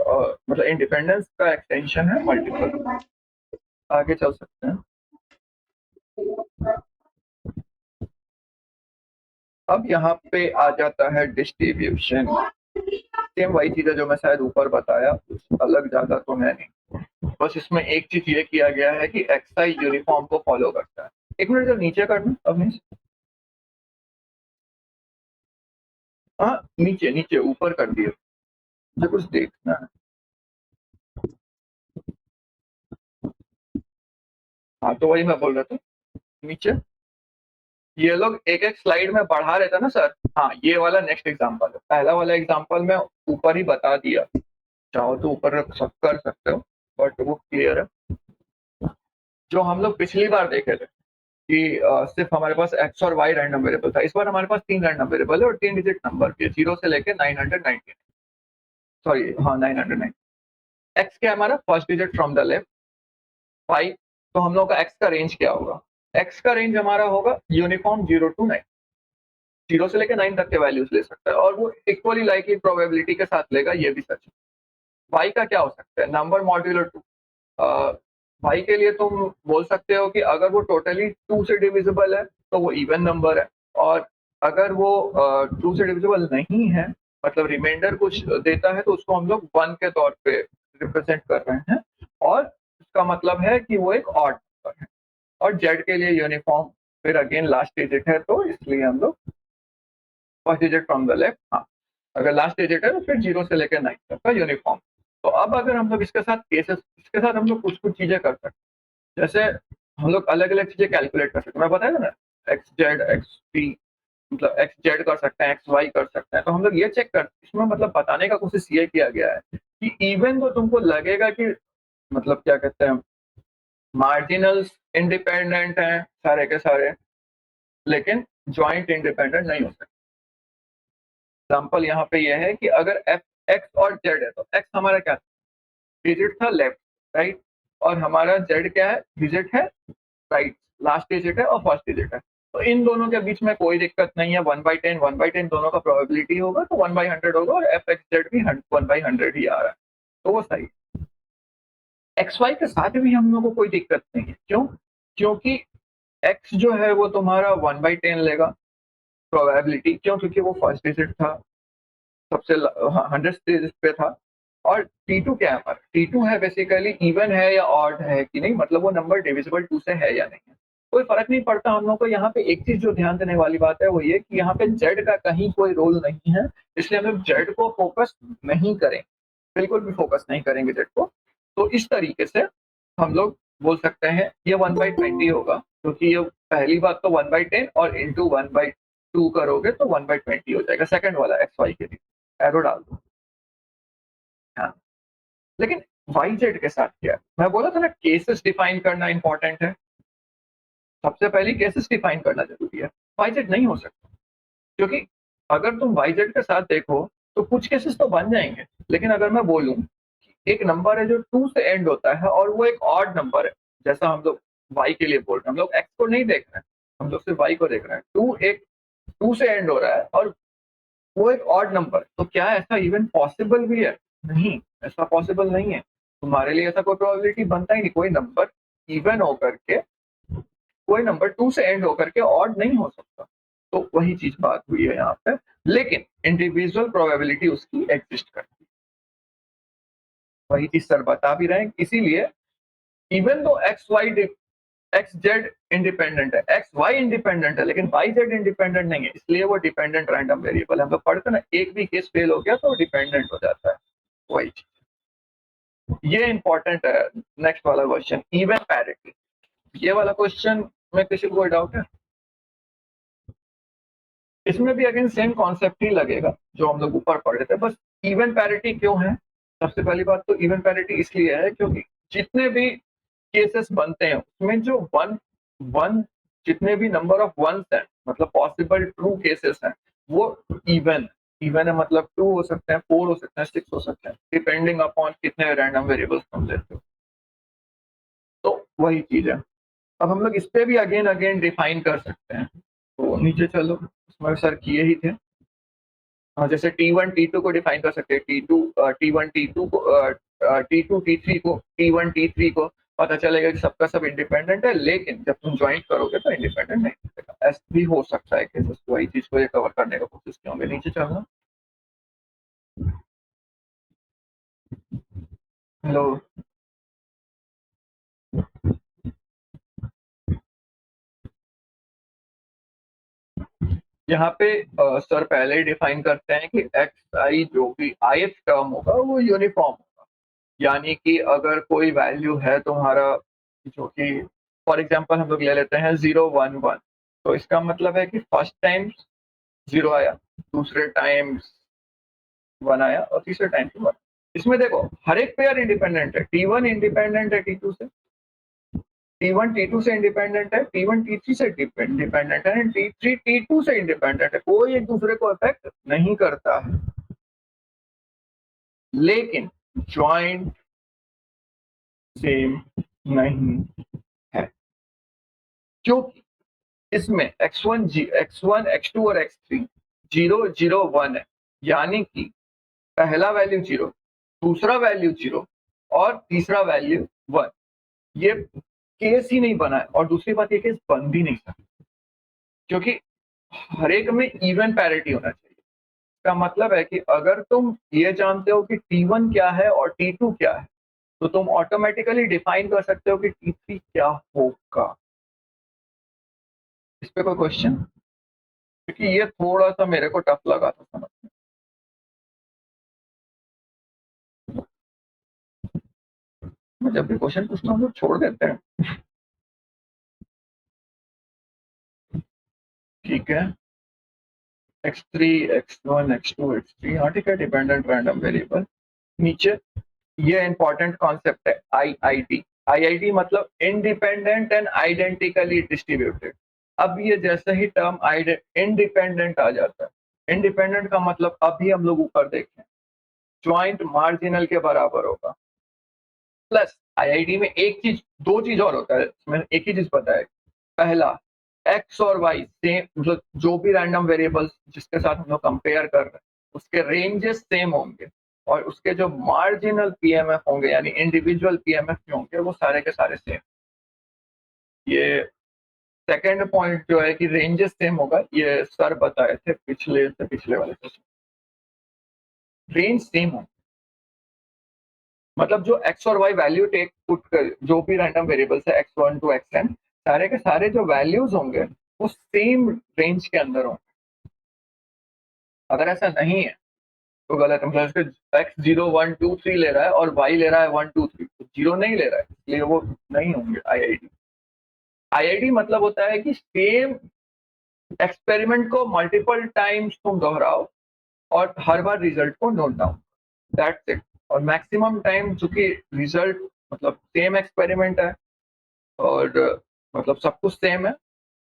मतलब इंडिपेंडेंस का एक्सटेंशन है मल्टीपल। आगे चल सकते हैं। अब यहाँ पे आ जाता है डिस्ट्रीब्यूशन। सेम वही चीज है जो मैं शायद ऊपर बताया, अलग ज्यादा तो है नहीं, बस इसमें एक चीज ये किया गया है कि एक्साई यूनिफॉर्म को फॉलो करता है। एक मिनट जब नीचे करना अवनीश, हाँ नीचे नीचे ऊपर कर दिए, मुझे कुछ देखना है। हाँ तो वही मैं बोल रहा था, नीचे ये लोग एक एक स्लाइड में बढ़ा रहे थे ना सर। हाँ ये वाला नेक्स्ट एग्जांपल है, पहला वाला एग्जांपल मैं ऊपर ही बता दिया, चाहो तो ऊपर कर सकते हो, बट वो क्लियर है। जो हम लोग पिछली बार देखे थे कि सिर्फ हमारे पास x और y रैंडम वेरिएबल था, इस बार हमारे पास 3 रैंडम वेरिएबल है और 3 डिजिट नंबर के 0 से लेके 919, सॉरी हाँ 909। x क्या है हमारा first digit from the left, y, तो हम लोग का x का रेंज क्या होगा? x का रेंज हमारा होगा यूनिफॉर्म 0 to 9, 0 से लेकर 9 तक के वैल्यूज ले सकता है और वो इक्वली लाइकली प्रोबेबिलिटी के साथ लेगा, ये भी सच है। y का क्या हो सकता है? Number modular 2। y के लिए तुम बोल सकते हो कि अगर वो टोटली 2 से डिविजिबल है तो वो इवन नंबर है, और अगर वो 2 से डिविजिबल नहीं है, मतलब रिमाइंडर कुछ देता है, तो उसको हम लोग 1 के तौर पे रिप्रेजेंट कर रहे हैं, और इसका मतलब है कि वो एक ऑड नंबर है। और z के लिए यूनिफॉर्म फिर अगेन लास्ट डिजिट है, तो इसलिए हम लोग first digit from the left, हाँ, अगर लास्ट डिजिट है तो फिर 0 से लेकर 9 तक का यूनिफॉर्म। तो अब अगर हम लोग इसके साथ हम लोग कुछ चीजें कर सकते हैं, जैसे हम लोग अलग अलग चीजें कैलकुलेट कर सकते हैं। मैं बताया था ना, एक्स जेड एक्स पी, मतलब एक्स जेड कर सकते हैं, एक्स वाई कर सकते हैं। तो हम लोग ये चेक कर, इसमें मतलब बताने का कोशिश ये किया गया है कि इवन तो तुमको लगेगा कि मतलब क्या कहते हैं, मार्जिनल्स इंडिपेंडेंट हैं सारे के सारे, लेकिन ज्वाइंट इंडिपेंडेंट नहीं हो सकते। एग्जाम्पल यहाँ पे ये है कि अगर एफ एक्स और जेड है, तो एक्स हमारा क्या डिजिट था, लेफ्ट, राइट, और हमारा जेड क्या है, डिजिट है, राइट, लास्ट डिजिट है और फर्स्ट डिजिट है। तो इन दोनों के बीच में कोई दिक्कत नहीं है, 1/10 दोनों का प्रोबेबिलिटी होगा, तो 1/100 होगा, और एफ एक्स जेड भी 1/100 ही आ रहा है, तो वो सही। एक्स वाई के साथ भी हम लोग को कोई दिक्कत नहीं है, क्यों? क्योंकि एक्स जो है वो तुम्हारा 1/10 लेगा प्रोबेबिलिटी, क्यों? क्योंकि वो फर्स्ट डिजिट था, सबसे 100 डिजिट पे था। और T2 क्या है हमारा? T2 है बेसिकली इवन है या ऑड है कि नहीं, मतलब वो नंबर डिविजिबल 2 से है या नहीं है, कोई फर्क नहीं पड़ता हम लोग को। यहाँ पे एक चीज जो ध्यान देने वाली बात है वो ये कि यहाँ पे जेड का कहीं कोई रोल नहीं है, इसलिए हम लोग जेड को फोकस नहीं करें, बिल्कुल भी फोकस नहीं करेंगे जेड को। तो इस तरीके से हम लोग बोल सकते हैं ये 1/20 होगा, क्योंकि ये पहली बात तो 1/10 और इंटू 1/2 करोगे तो 1/20 हो जाएगा, सेकंड वाला एक्स वाई के लिए एरो डाल दो। हाँ, लेकिन वाई जेड के साथ क्या है? मैं बोला था ना, केसेस डिफाइन करना इंपॉर्टेंट है, सबसे पहले केसेस डिफाइन करना जरूरी है। वाई जेड नहीं हो सकता, क्योंकि अगर तुम वाई जेड के साथ देखो तो कुछ केसेस तो बन जाएंगे, लेकिन अगर मैं बोलूं एक नंबर है जो 2 से एंड होता है और वो एक ऑड नंबर है, जैसा हम लोग वाई के लिए बोल रहे हैं, हम लोग एक्स को नहीं देख रहे हैं, हम लोग सिर्फ वाई को देख रहे हैं, 2 से एंड हो रहा है और वो एक ऑड नंबर, तो क्या ऐसा इवन पॉसिबल भी है? नहीं, ऐसा पॉसिबल नहीं है। तुम्हारे लिए ऐसा कोई प्रोबेबिलिटी बनता ही नहीं, कोई नंबर इवन होकर के, कोई नंबर 2 से एंड होकर के ऑड नहीं हो सकता। तो वही चीज बात हुई है यहाँ पे, लेकिन इंडिविजुअल प्रोबेबिलिटी उसकी एग्जिस्ट करती है, वही चीज सर बता भी रहे हैं। इसीलिए even though x Z independent है, एक्स वाई इंडिपेंडेंट है, लेकिन वाई जेड इंडिपेंडेंट नहीं है, इसलिए वो डिपेंडेंट रैंडम वेरिएबल है। हम लोग पढ़ते ना, एक भी केस फेल हो गया तो डिपेंडेंट हो जाता है, वही चीज, ये इंपॉर्टेंट है। नेक्स्ट वाला क्वेश्चन, इवन पैरिटी, ये वाला क्वेश्चन में किसी को कोई डाउट है? इसमें भी अगेन सेम कॉन्सेप्ट ही लगेगा जो हम लोग ऊपर पढ़ रहे थे, बस इवन पैरिटी क्यों है? सबसे पहली बात तो इवन पैरिटी इसलिए है क्योंकि जितने भी केसेस बनते हैं उसमें जो वन वन जितने भी नंबर ऑफ वंस हैं, मतलब पॉसिबल ट्रू केसेस हैं, वो इवन इवन है, मतलब 2 हो सकते हैं, 4 हो सकते हैं, 6 हो सकते हैं, डिपेंडिंग अपॉन कितने रैंडम वेरिएबल्स तुम लेते हो। तो वही चीज है। अब हम लोग इस पे भी अगेन अगेन डिफाइन कर सकते हैं, तो नीचे चलो, उसमें सर किए ही थे। जैसे T1 T2 को डिफाइन कर सकते हैं, T1 T2 को, T2 T3 को, T1 T3 को, पता चलेगा कि सबका सब इंडिपेंडेंट है, लेकिन जब तुम ज्वाइंट करोगे तो इंडिपेंडेंट नहीं होगा। ऐसा भी हो सकता है केसेस, वही चीज को ये कवर करने का कोशिश किया होंगे। नीचे चलना, हेलो, यहाँ पे सर पहले ही डिफाइन करते हैं कि एक्स आई जो भी ith टर्म होगा वो यूनिफॉर्म होगा, यानी कि अगर कोई वैल्यू है तुम्हारा, जो कि फॉर एग्जांपल हम लोग ले लेते हैं 011, तो इसका मतलब है कि फर्स्ट टाइम 0 आया, दूसरे टाइम 1 आया और तीसरे टाइम 1। इसमें देखो हर एक पेयर इंडिपेंडेंट है, T1 इंडिपेंडेंट है T2 से, T1 T2 से इंडिपेंडेंट है, T1 T3 से इंडिपेंडेंट है, T3 T2 से इंडिपेंडेंट है, कोई एक दूसरे को अफेक्ट नहीं करता है। लेकिन ज्वाइंट सेम नहीं है, क्योंकि इसमें x1, x2 और x3 0, 0, 1 है, यानी कि पहला वैल्यू 0, दूसरा वैल्यू 0 और तीसरा वैल्यू 1। ये केस ही नहीं बना है, और दूसरी बात ये केस बन भी नहीं सकता, क्योंकि हर एक में इवन पैरिटी होना चाहिए। इसका मतलब है कि अगर तुम ये जानते हो कि T1 क्या है और T2 क्या है, तो तुम ऑटोमेटिकली डिफाइन कर सकते हो कि T3 क्या होगा। इस पे कोई क्वेश्चन? क्योंकि ये थोड़ा सा मेरे को टफ लगा था समझ में। मैं जब भी क्वेश्चन पूछता हूँ तो छोड़ देते हैं। ठीक है, x3, x1, x2, x3, हाँ ठीक है, डिपेंडेंट रैंडम वेरिएबल। नीचे ये इंपॉर्टेंट कॉन्सेप्ट है IID। IID मतलब इंडिपेंडेंट एंड आइडेंटिकली डिस्ट्रीब्यूटेड। अब ये जैसे ही टर्म इंडिपेंडेंट आ जाता है, इंडिपेंडेंट का मतलब अभी हम लोग ऊपर देखें, ज्वाइंट मार्जिनल के बराबर होगा। प्लस IID में एक चीज, दो चीज और होता है, मैंने एक ही चीज बताया। पहला, x और y सेम, मतलब जो भी रैंडम वेरिएबल्स जिसके साथ हम लोग कंपेयर कर रहे हैं उसके रेंजेस सेम होंगे, और उसके जो मार्जिनल PMF होंगे यानी इंडिविजुअल PMF जो होंगे वो सारे के सारे सेम। ये सेकंड पॉइंट जो है कि रेंजेस सेम होगा, ये सर बताए थे पिछले से पिछले वाले सेशन। रेंज सेम होंगे मतलब जो x और y वैल्यू टेक पुट कर, जो भी रैंडम वेरिएबल्स है x1 टू xn, सारे के सारे जो वैल्यूज होंगे वो सेम रेंज के अंदर होंगे। अगर ऐसा नहीं है तो गलत है, मतलब इसके x 0, 1, 2, 3 ले रहा है और y ले रहा है 1, 2, 3, तो 0 नहीं ले रहा है, इसलिए वो नहीं होंगे IID। IID मतलब होता है कि सेम एक्सपेरिमेंट को मल्टीपल टाइम्स तुम दोहराओ और हर बार रिजल्ट को नोट डाउन, दैट्स इट। और मैक्सिमम टाइम चूंकि रिजल्ट मतलब सेम एक्सपेरिमेंट है और मतलब सब कुछ सेम है,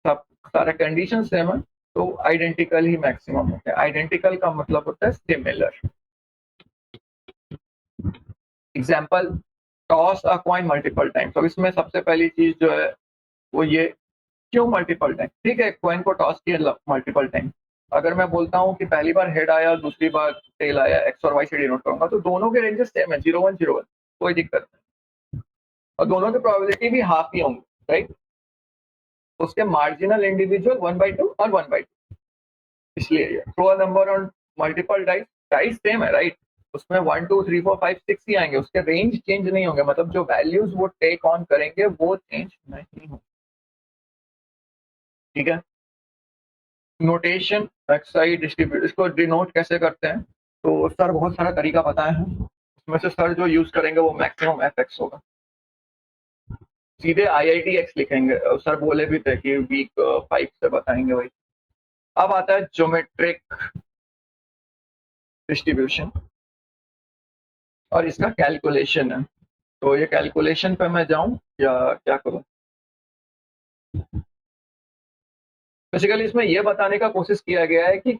सब सारे कंडीशन सेम है, तो आइडेंटिकल ही मैक्सिमम होते हैं। आइडेंटिकल का मतलब होता है सिमिलर। एग्जाम्पल, टॉस अ कॉइन मल्टीपल टाइम्स। तो इसमें सबसे पहली चीज जो है वो ये, क्यों मल्टीपल टाइम? ठीक है, कॉइन को टॉस किया मल्टीपल टाइम, अगर मैं बोलता हूँ कि पहली बार हेड आया और दूसरी बार टेल आया, एक्स और वाई से डिनोट करूंगा, तो दोनों के रेंजेस सेम है, 0, 1, 0, 1, कोई दिक्कत नहीं, और दोनों की प्रोबेबिलिटी भी हाफ ही होंगी, राइट। उसके मार्जिनल इंडिविजुअल 1/2 और 1/2, इसलिए throw a number on multiple dice, dice same है, राइट। उसमें 1, 2, 3, 4, 5, 6 ही आएंगे, उसके रेंज चेंज नहीं होंगे, मतलब जो वैल्यूज वो टेक ऑन करेंगे वो चेंज नहीं होंगे। ठीक है, नोटेशन एक्साई डिस्ट्रीब्यूट, इसको डिनोट कैसे करते हैं, तो सर बहुत सारा तरीका बताए हैं, उसमें से सर जो यूज करेंगे वो मैक्सिमम FX होगा। सीधे IITX लिखेंगे, सर बोले भी थे कि वीक 5 से बताएंगे वही। अब आता है ज्योमेट्रिक डिस्ट्रीब्यूशन और इसका कैलकुलेशन है, तो ये कैलकुलेशन पे मैं जाऊं या क्या करूं? बेसिकली इसमें यह बताने का कोशिश किया गया है कि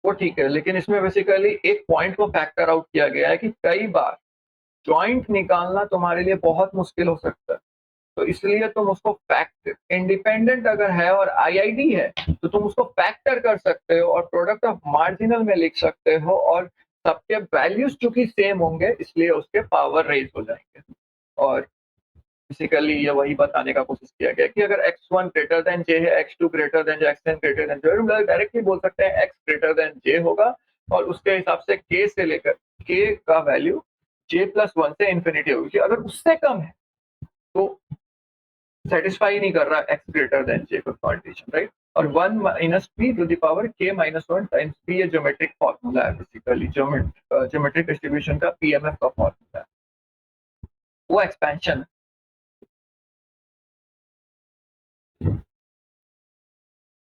वो ठीक है, लेकिन इसमें बेसिकली एक पॉइंट को फैक्टर आउट किया गया है कि कई बार जॉइंट निकालना तुम्हारे लिए बहुत मुश्किल हो सकता है, तो इसलिए तुम उसको फैक्टर, इंडिपेंडेंट अगर है और IID है तो तुम उसको फैक्टर कर सकते हो और प्रोडक्ट ऑफ मार्जिनल में लिख सकते हो, और सबके वैल्यूज चूंकि सेम होंगे इसलिए उसके पावर रेज हो जाएंगे। और बेसिकली ये वही बताने का कोशिश किया गया कि अगर x1 ग्रेटर देन j है, x2 greater than j, xn greater than j, मतलब डायरेक्टली बोल सकते हैं x ग्रेटर देन j होगा, और उसके हिसाब से k से लेकर k का वैल्यू j+1 से इंफिनिटी होगी। अगर उससे कम है तो सेटिस्फाई नहीं कर रहा x ग्रेटर देन j का कंडीशन, राइट। और 1 minus p to the power k minus 1 times p, ये ज्योमेट्रिक फॉर्मूला है, बेसिकली ज्योमेट्रिक डिस्ट्रीब्यूशन का PMF का फॉर्मूला है, वो एक्सपेंशन है।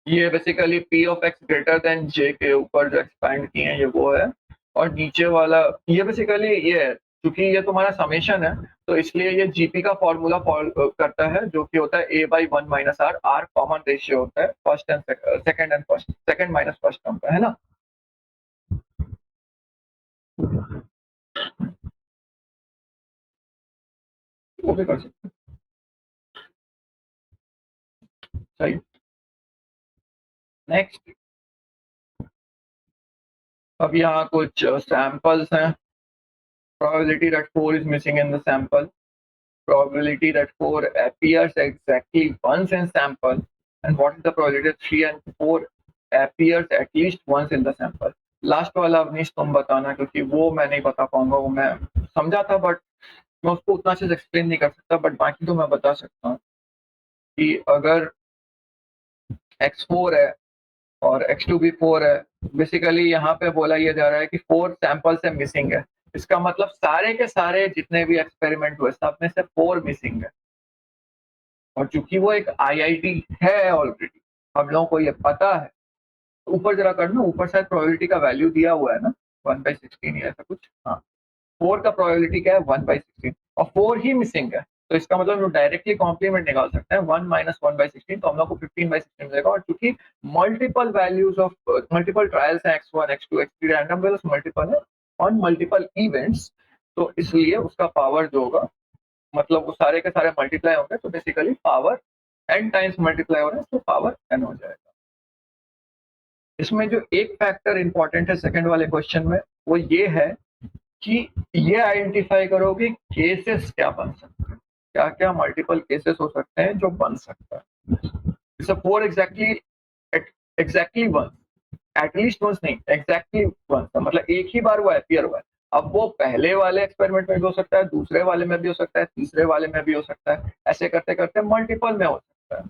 ये basically p of x greater than j के ऊपर जो एक्सपैंड किए हैं ये वो है, और नीचे वाला ये बेसिकली ये है, क्योंकि ये तुम्हारा समेशन है तो इसलिए ये GP का फॉर्मूला करता है, जो कि होता है a/1 minus r, r common ratio होता है first and second and first, second minus first term का, है ना। वो भी कर सकते हैं, सही। नेक्स्ट, अब यहाँ कुछ सैंपल्स हैं। probability that 4 is missing in the sample, probability that 4 appears exactly once in sample, and what is the probability that 3 and 4 appears at least once in the sample. Last वाला अवनीश तुम बताना, क्योंकि वो मैं नहीं बता पाऊंगा, वो मैं समझा था बट मैं उसको उतना अच्छे से एक्सप्लेन नहीं कर सकता, बट बाकी तो मैं बता सकता हूँ कि अगर x4 है और x2 भी 4 है, बेसिकली यहाँ पे बोला ये जा रहा है कि 4 सैंपल से मिसिंग है। इसका मतलब सारे के सारे जितने भी एक्सपेरिमेंट हुए सब में से 4 मिसिंग है, और चूंकि वो एक आईआईटी है ऑलरेडी, हम लोगों को ये पता है, तो ऊपर जरा करना, ऊपर शायद प्रोबेबिलिटी का वैल्यू दिया हुआ है ना 1/16 या ऐसा कुछ। हाँ, 4 का प्रोबेबिलिटी क्या है 1/16, और 4 ही मिसिंग है, तो इसका मतलब हम डायरेक्टली कॉम्प्लीमेंट निकाल सकते हैं 1 - 1/16, तो हम लोग को 15/16 मिलेगा। और चूंकि multiple values of multiple trials हैं, x1 x2 x3 random values multiple है ऑन मल्टीपल इवेंट्स, तो इसलिए उसका पावर जो होगा, मतलब वो सारे के सारे मल्टीप्लाई होंगे, तो basically power n times multiply हो रहा है, तो पावर n हो जाएगा। इसमें जो एक फैक्टर इंपॉर्टेंट है सेकंड वाले क्वेश्चन में, वो ये है कि ये आइडेंटिफाई करो कि केसेस क्या बन सकते हैं, क्या क्या मल्टीपल केसेस हो सकते हैं जो बन सकता है। जैसे 4 एग्जैक्टली वन, एटलीस्ट वंस नहीं, एग्जैक्टली वंस, मतलब एक ही बार वो अपीयर हुआ है। अब वो पहले वाले एक्सपेरिमेंट में भी हो सकता है, दूसरे वाले में भी हो सकता है, तीसरे वाले में भी हो सकता है, ऐसे करते करते मल्टीपल में हो सकता है,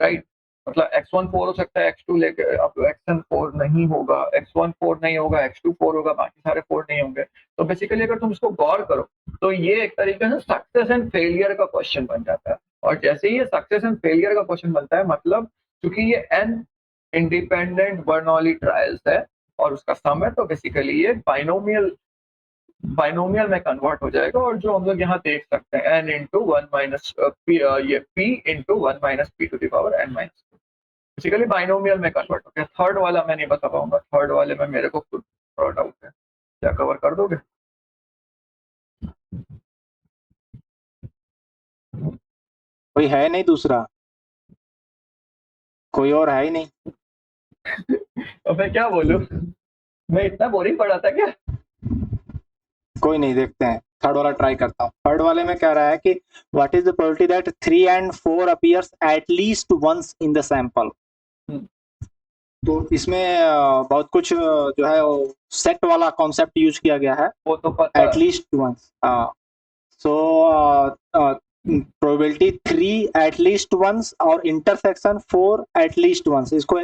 राइट। मतलब x1 4 हो सकता है, x2 लेके अब xn 4 नहीं होगा, x1 4 नहीं होगा, x2 4 होगा, बाकी सारे 4 नहीं होंगे। तो बेसिकली अगर तुम इसको गौर करो तो ये एक तरीके से सक्सेस एंड फेलियर का क्वेश्चन बन जाता है। और जैसे ही ये सक्सेस एंड फेलियर का क्वेश्चन बनता है, मतलब क्योंकि ये n इंडिपेंडेंट बर्नौली ट्रायल्स है और उसका सम है, तो बेसिकली ये बाइनोमियल में कन्वर्ट हो जाएगा। और जो हम लोग यहाँ देख सकते हैं n इंटू 1 माइनस ये p into 1 minus p to the power n minus, basically binomial में कन्वर्ट हो गया। थर्ड वाला मैं नहीं बता पाऊंगा, थर्ड वाले में मेरे को खुद थोड़ा डाउट है, क्या कवर कर दोगे? कोई है नहीं दूसरा, कोई और है ही नहीं। तो मैं क्या बोलूं, मैं इतना बोरिंग पड़ा था क्या? कोई नहीं, देखते हैं थर्ड वाला ट्राई करता हूँ। थर्ड वाले में कह रहा है कि what is the probability that 3 and 4 appears at least once in the sample. तो इसमें बहुत कुछ जो है वो सेट वाला कॉन्सेप्ट यूज किया गया है, वो तो पता at least once. So probability 3 at least once और इंटरसेक्शन 4 एट लीस्ट वंस, इसको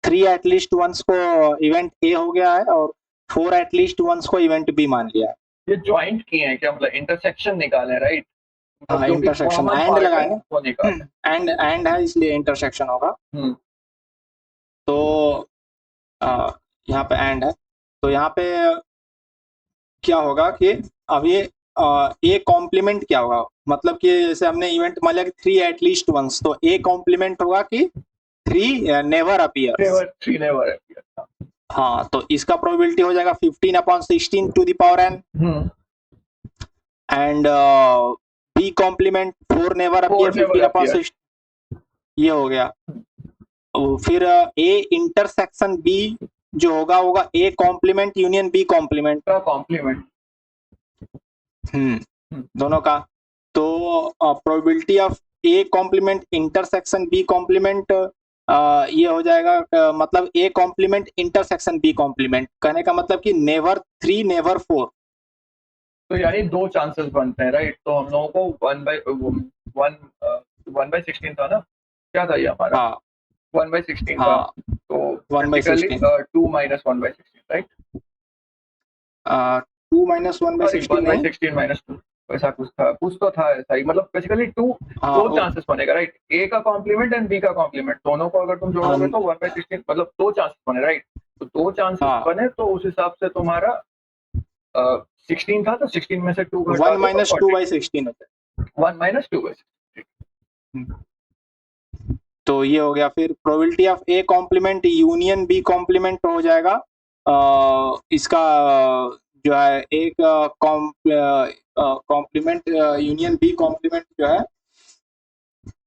3 एट लीस्ट वंस को इवेंट ए हो गया है और 4 एट लीस्ट वंस को इवेंट बी मान लिया है। ये ज्वाइंट किए हैं क्या, मतलब इंटरसेक्शन निकाले, राइट? हाँ, इंटरसेक्शन एंड लगाएंगे, वो निकाले, एंड है इसलिए इंटरसेक्शन होगा। तो यहाँ पे एंड है, तो यहाँ पे क्या होगा कि अब ये ए कॉम्प्लीमेंट क्या होगा, मतलब कि जैसे हमने इवेंट मान लिया कि 3 एट लीस्ट वंस, तो ए कॉम्प्लीमेंट होगा कि 3 नेवर अपीयर्स। 3 never appear. हाँ, तो इसका प्रोबेबिलिटी हो जाएगा 15/16 to the power n, and B complement 4 never appear 15/16, ये हो गया। फिर ए इंटरसेक्शन बी जो होगा A complement union B complement का कॉम्प्लीमेंट, दोनों का। तो probability of A complement intersection B complement ये हो जाएगा, मतलब A complement intersection B complement, कहने का मतलब कि नेवर 3 नेवर 4। तो यानी 2 चांसेस बनते हैं, राइट? तो हम लोगों को 1/16 था ना, क्या था ये हमारा? हाँ, 1/16 था, हाँ, तो 1/16 2 - 1/16, राइट? 2 - 1/16 नहीं, 1/16 - 2, ऐसा कुछ था, कुछ तो था ऐसा ही, मतलब बेसिकली 2 हाँ, 2 चांसेस बनेगा, राइट? ए का कॉम्प्लीमेंट एंड बी का कॉम्प्लीमेंट, दोनों को अगर तुम जोड़ोगे तो 1/16, मतलब 2 चांसेस बने, राइट? तो 2 चांसेस बने, तो उस हिसाब से तुम्हारा 16 था, तो 16 में से 2 घटा 1 - 2/16 होता है, 1 - 2/16। तो ये हो गया। फिर probability of A complement union B complement हो जाएगा इसका जो है एक कॉम्प्लीमेंट यूनियन बी कॉम्प्लीमेंट जो है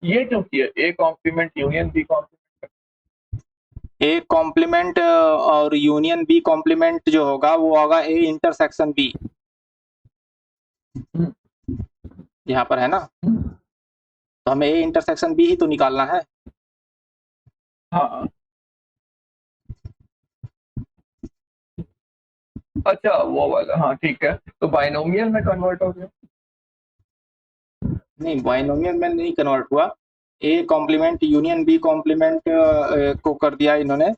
ये क्यों किया, A complement union B complement? A complement और यूनियन बी कॉम्प्लीमेंट जो होगा वो होगा ए इंटरसेक्शन बी, यहाँ पर है ना, तो हमें ए इंटरसेक्शन बी ही तो निकालना है। हाँ अच्छा वो वाला, हाँ ठीक है, तो बाइनोमियल में कन्वर्ट हो गया। नहीं, बाइनोमियल में नहीं कन्वर्ट हुआ, A complement union B complement को कर दिया इन्होंने।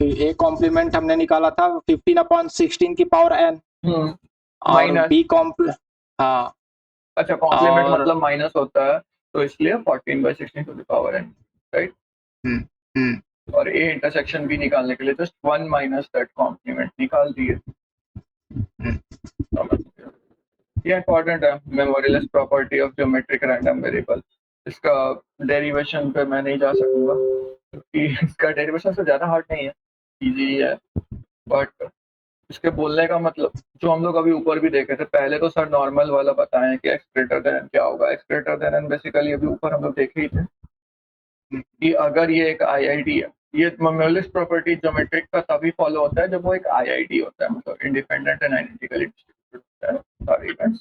फिर ए कॉम्प्लीमेंट हमने निकाला था 15/16 की पावर n, और माइनस, बी कॉम्प्ल हाँ अच्छा कॉम्प्लीमेंट और मतलब माइनस होता है, तो इसलिए 14/16 to the power n, right. Hmm hmm और ए इंटरसेक्शन भी निकालने के लिए जस्ट 1 माइनस दैट कॉम्प्लीमेंट निकाल दिए। ये इंपॉर्टेंट है, memoryless property of geometric random variable. इसका डेरिवेशन पे मैं नहीं जा सकूंगा क्योंकि इसका डेरिवेशन से ज़्यादा हार्ड नहीं है, इजी है, बट इसके बोलने का मतलब जो हम लोग अभी ऊपर भी देखे थे, पहले तो सर नॉर्मल वाला बताएं कि एक्स ग्रेटर देन क्या होगा। X greater than n basically अभी ऊपर हम लोग देखे ही थे कि अगर ये एक आईआईडी है, ये मेमोरीलेस प्रॉपर्टी ज्योमेट्रिक का तभी फॉलो होता है जब वो एक आईआईडी होता है, मतलब इंडिपेंडेंट एंड आइडेंटिकली डिस्ट्रीब्यूटेड होता है सारे इवेंट्स।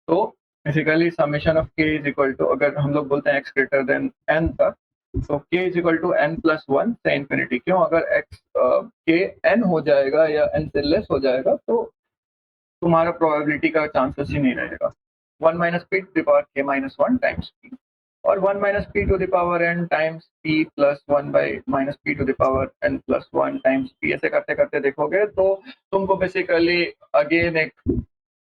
तो बेसिकली समेशन ऑफ के इज इक्वल टू, अगर हम लोग बोलते हैं एक्स ग्रेटर देन एन तक, तो k is equal to n plus one से इन्फिनिटी। क्यों? अगर एक्स के एन हो जाएगा या एन से लेस हो जाएगा तो तुम्हारा प्रोबेबिलिटी का चांसेस ही नहीं रहेगा। 1 minus p to the power k minus one times p, और 1 minus p to the power n times p plus 1 by minus p to the power n plus one times p. ऐसे करते करते देखोगे तो तुमको बेसिकली अगेन एक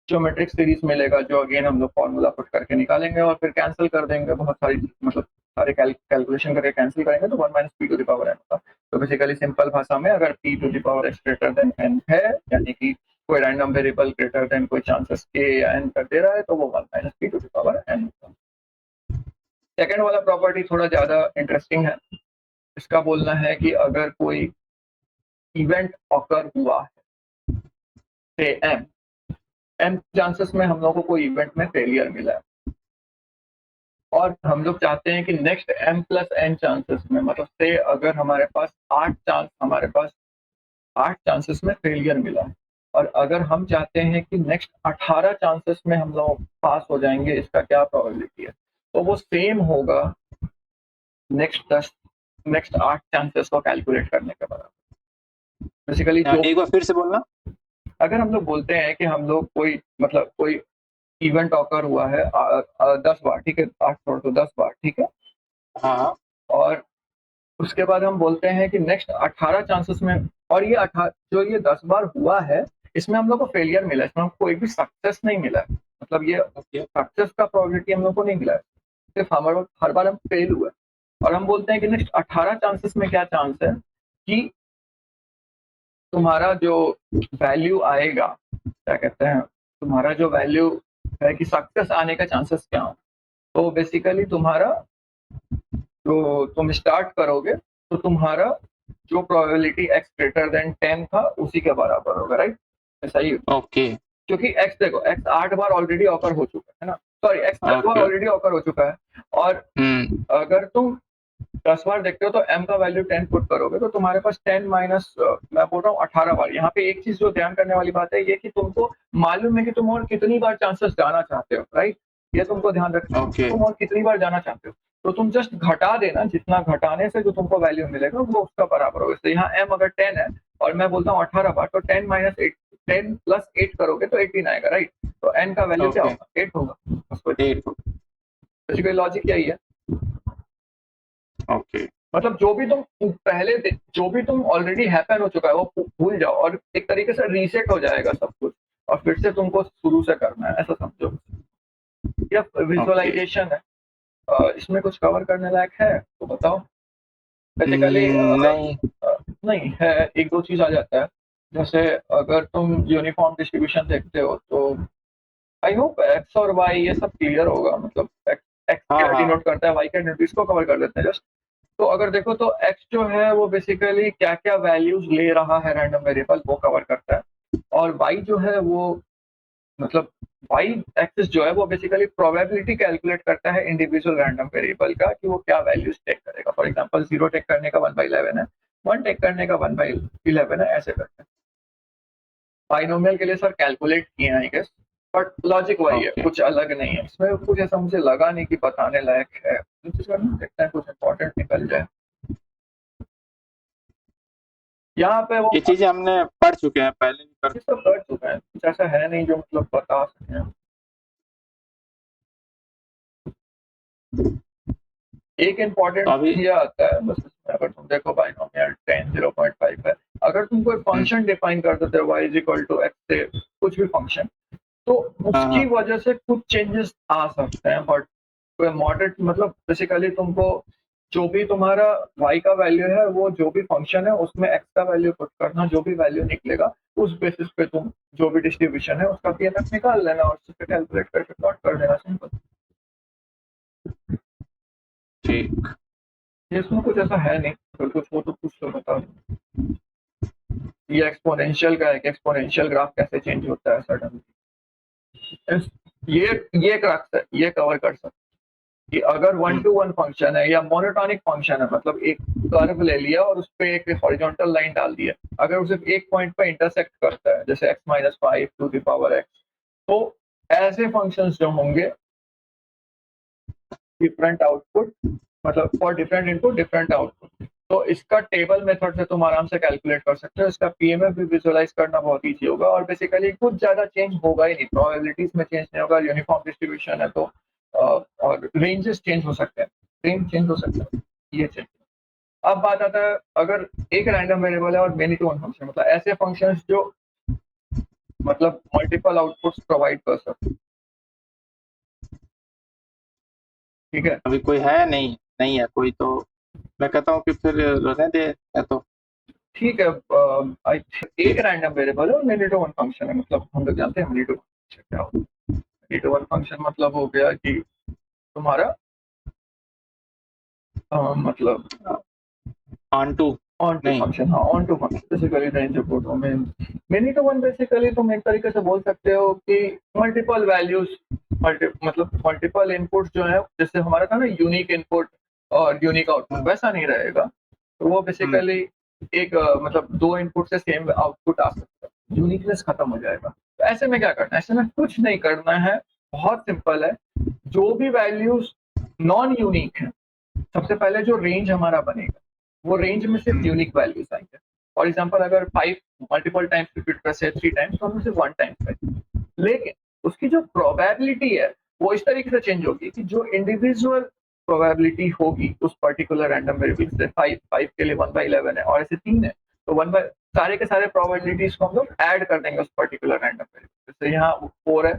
ज्योमेट्रिक सीरीज मिलेगा, जो अगेन हम लोग फॉर्मूला पुट करके निकालेंगे और फिर कैंसिल कर देंगे, बहुत सारी मतलब सारे कैलकुलेशन करके कैंसिल करेंगे तो 1 minus p to the power n होगा। तो बेसिकली सिंपल भाषा में अगर p to the power x greater than n है, यानी कि कोई रैंडम वेरिएबल ग्रेटर देन कोई चांसेस के या एन कर दे रहा है, तो वो 1 minus p to the power n होगा। सेकेंड वाला प्रॉपर्टी थोड़ा ज्यादा इंटरेस्टिंग है। इसका बोलना है कि अगर कोई इवेंट ऑकर हुआ है, से एम चांसेस में हम लोग को कोई इवेंट में फेलियर मिला है, और हम लोग चाहते हैं कि next m plus n chances में, मतलब से अगर हमारे पास 8 चांसेस में फेलियर मिला है, और अगर हम चाहते हैं कि नेक्स्ट 18 चांसेस में हम लोग पास हो जाएंगे, इसका क्या प्रोबेबिलिटी है, तो वो सेम होगा नेक्स्ट 8 चांसेस को कैलकुलेट करने के बराबर। बेसिकली जो एक बार फिर से बोलना। अगर हम लोग बोलते हैं कि हम लोग कोई इवेंट ऑकर हुआ है 10 बार, ठीक है, 8 छोड़ तो 10 बार, ठीक है, हाँ और उसके बाद हम बोलते हैं कि नेक्स्ट 18 चांसेस में, और ये 18 जो ये 10 बार हुआ है, इसमें हम लोग को फेलियर मिला है, इसमें हमको कोई भी सक्सेस नहीं मिला है, मतलब ये सक्सेस का प्रोबेबिलिटी हम लोग को नहीं मिला है, सिर्फ हर बार हम फेल हुए। और हम बोलते हैं कि नेक्स्ट 18 चांसेस में क्या चांस है कि तुम्हारा जो वैल्यू आएगा, क्या कहते हैं, तुम्हारा जो वैल्यू है कि सक्सेस आने का चांसेस क्या हो। तो बेसिकली तुम्हारा जो तुम स्टार्ट करोगे तो तुम्हारा जो प्रोबेबिलिटी एक्स ग्रेटर देन 10 था उसी के बराबर होगा, राइट, ऐसा ही। ओके क्योंकि एक्स देखो, एक्स 8 बार ऑलरेडी ऑकर हो चुका है ना, सॉरी एक्स 10 बार ओके ऑलरेडी ऑकर हो चुका है, और अगर तुम 10 बार देखते हो तो m का वैल्यू 10 पुट करोगे तो तुम्हारे पास 10 माइनस मैं बोल रहा हूँ 18 बार। यहाँ पे एक चीज जो ध्यान करने वाली बात है ये कि तुमको मालूम है कि तुम और कितनी बार चांसेस जाना चाहते हो, राइट, ये तुमको ध्यान रखना है, तुम और कितनी बार जाना चाहते हो, तो तुम जस्ट घटा देना, जितना घटाने से जो तुमको वैल्यू मिलेगा वो उसका बराबर होगा। तो यहाँ m अगर 10 है और मैं बोलता हूँ 18 बार, तो 10 माइनस 8, 10 प्लस 8 करोगे तो 18 आएगा, राइट, तो n का वैल्यू क्या होगा, 8 होगा। उसको बेसिकली लॉजिक यही है। ओके मतलब जो भी तुम ऑलरेडी हैपन हो चुका है वो भूल जाओ, और एक तरीके से रीसेट हो जाएगा सब कुछ, और फिर से तुमको शुरू से करना है, ऐसा समझो। या विजुअलाइजेशन है, इसमें कुछ कवर करने लायक है तो बताओ। बेसिकली नहीं है, एक दो चीज आ जाता है, जैसे अगर तुम यूनिफॉर्म डिस्ट्रीब्यूशन देखते हो तो आई होप एक्स और वाई ये सब क्लियर होगा, मतलब एक्स क्या डिनोट करता है, वाई क्या डिनोट, इसको कवर कर लेते हैं जस्ट। तो अगर देखो तो x जो है वो बेसिकली क्या क्या वैल्यूज ले रहा है रैंडम वेरिएबल वो कवर करता है, और y जो है वो मतलब y एक्सिस जो है वो बेसिकली प्रोबेबिलिटी कैलकुलेट करता है इंडिविजुअल रैंडम वेरिएबल का कि वो क्या वैल्यूज टेक करेगा। फॉर एग्जांपल 0 टेक करने का 1/11 है, 1 टेक करने का 1/11 है, ऐसे करते हैं। बाइनोमियल के लिए सर कैलकुलेट किए हैं आई गेस, बट लॉजिक वही है, Okay. कुछ अलग नहीं है इसमें, कुछ ऐसा मुझे लगा नहीं कि बताने लायक है। देखते हैं कुछ इंपॉर्टेंट निकल जाए यहाँ पे। वो ये चीजें हमने पढ़ चुके हैं, पहले भी कर ये सब कर चुका है, कुछ ऐसा है नहीं जो मतलब बता सके हम। एक इम्पॉर्टेंट तो अभी चीज ये आता है बस इसमें, अगर तुम देखो बाइनोमियल 10 0.5 है, अगर तुम कोई फंक्शन डिफाइन कर देते हो y is equal to x से कुछ भी फंक्शन, तो उसकी हाँ वजह से कुछ चेंजेस आ सकते हैं, बट कोई मॉडरेट मतलब बेसिकली तुमको जो भी तुम्हारा y का वैल्यू है वो जो भी फंक्शन है उसमें x का वैल्यू पुट करना, जो भी वैल्यू निकलेगा उस बेसिस पे तुम जो भी डिस्ट्रीब्यूशन है उसका पीएमएफ निकाल लेना और उससे कैलकुलेट करके प्लॉट कर देना, सिंपल। ठीक। इसमें कुछ ऐसा है नहीं, अगर कुछ हो तो कुछ तो बता दो। ये एक्सपोनेंशियल का है कि एक्सपोनेंशियल ग्राफ कैसे चेंज होता है सडनली, ये क्रक्स है, ये कवर कर सकते कि अगर 1-to-1 फंक्शन है या मोनोटोनिक फंक्शन है, मतलब एक कर्व ले लिया और उस पे एक हॉरिजॉन्टल लाइन डाल दी है, अगर उसे एक पॉइंट पे इंटरसेक्ट करता है जैसे x-5 to the power x, तो ऐसे फंक्शंस जो होंगे डिफरेंट आउटपुट, मतलब for different input different output, तो इसका टेबल मेथड से तुम आराम से कैलकुलेट कर सकते हो। इसका पीएमएफ भी विजुअलाइज करना बहुत ईजी होगा और बेसिकली कुछ ज्यादा चेंज होगा ही नहीं, प्रोबेबिलिटीज में चेंज नहीं होगा, यूनिफॉर्म डिस्ट्रीब्यूशन है तो और रेंजेस चेंज हो सकते हैं, रेंज चेंज हो सकता है, ये चेंज। अब बात आता है अगर एक रैंडम वेरिएबल है और मेनी टू वन फंक्शन, मतलब ऐसे फंक्शंस जो मतलब मल्टीपल आउटपुट्स प्रोवाइड कर सकते, ठीक है। अभी कोई है नहीं, नहीं है कोई, तो मैं कहता हूँ कि फिर रहने दे है तो। ठीक है, एक रैंडम वेरिएबल है और मेनी टू वन फंक्शन है, मतलब हम लोग जानते हैं मेनी टू फंक्शन क्या होता है। मेनी टू वन फंक्शन मतलब हो गया कि तुम्हारा मतलब ऑन टू ऑन टू नहीं। फंक्शन, हाँ onto function basically range of domain. Many to one basically तुम एक तरीके से बोल सकते हो कि मल्टीपल वैल्यूज, मतलब मल्टीपल इनपुट जो है, जैसे हमारा था ना यूनिक इनपुट और यूनिक आउटपुट, वैसा नहीं रहेगा। तो वो हम्म, बेसिकली एक मतलब दो इनपुट से सेम आउटपुट आ सकता है, यूनिकनेस खत्म हो जाएगा। तो ऐसे में क्या करना है, ऐसे में कुछ नहीं करना है, बहुत सिंपल है। जो भी वैल्यूज नॉन यूनिक है, सबसे पहले जो रेंज हमारा बनेगा वो रेंज में सिर्फ यूनिक वैल्यूज आएंगे। फॉर एग्जांपल अगर 5 मल्टीपल टाइम्स रिपीट कर से 3 टाइम्स, तो हम सिर्फ 1 टाइम्स करेंगे, लेकिन उसकी जो प्रोबेबिलिटी है वो इस तरीके से चेंज होगी कि जो इंडिविजुअल प्रोबेबिलिटी होगी उस पर्टिकुलर रैंडम वेरिएबल से, 5 के लिए 1/11 है और ऐसे 3 है, तो 1 बाय सारे के सारे प्रोबेबिलिटीज को हम लोग ऐड कर देंगे उस पर्टिकुलर रैंडम वेरिएबल। जैसे यहाँ 4 है,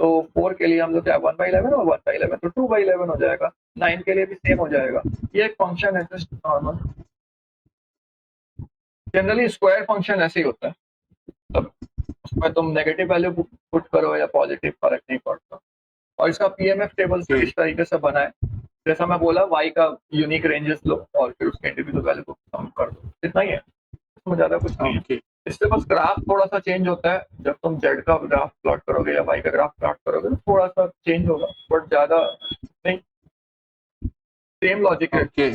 तो 4 के लिए हम लोग क्या 1/11 और 1/11, तो 2/11 हो जाएगा। 9 के लिए भी सेम हो जाएगा। ये एक फंक्शन है just normal, generally square function ऐसे ही होता है, तब उसमें तुम नेगेटिव वैल्यू पुट करो या पॉजिटिव, फर्क नहीं पड़ता। और इसका पीएमएफ टेबल ओके इस तरीके से बना है, जैसा मैं बोला y का यूनिक रेंजेस लो और फिर उसके इंडिविजुअल वैल्यू को काउंट कर दो, इतना ही है, इसमें ज्यादा कुछ नहीं है। ओके। इससे बस ग्राफ थोड़ा सा चेंज होता है, जब तुम z का ग्राफ प्लॉट करोगे या y का ग्राफ प्लॉट करोगे तो थोड़ा सा चेंज होगा, बट ज्यादा नहीं, सेम लॉजिक है। ओके।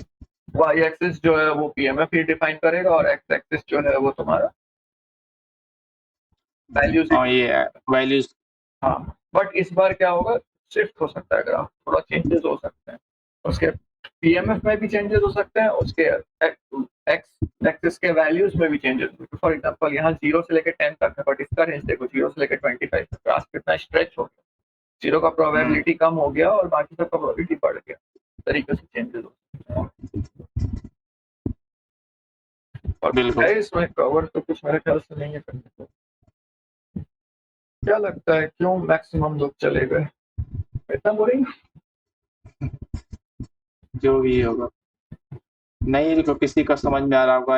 y एक्सिस जो है वो पीएमएफ ही डिफाइन करेगा और x एक्सिस जो है वो तुम्हारा वैल्यूज ही और डिफाइन ये करेगा। वैल्यूज। हाँ, बट इस बार क्या होगा, शिफ्ट हो सकता है ग्राफ, थोड़ा चेंजेस हो सकते हैं, उसके पीएमएफ में भी चेंजेस हो सकते हैं, उसके एक्स एक्सिस के वैल्यूज में भी चेंजेस। फॉर एग्जांपल यहाँ 0 से लेकर 10 तक है, बट इसका रेंज देखो 0 से लेकर 25 तक, ग्राफ कितना स्ट्रेच हो गया, 0 का प्रोबेबिलिटी कम हो गया और बाकी सब का प्रोबेबिलिटी बढ़ गया, इस तरीके से चेंजेस हो सकते हैं। और बिल्कुल। है इसमें कवर तो कुछ मेरे ख्याल से नहीं है करने को। क्या लगता है क्यों मैक्सिमम लोग चले गए, इतना बोरिंग? जो भी होगा, नहीं को किसी का समझ में आ रहा होगा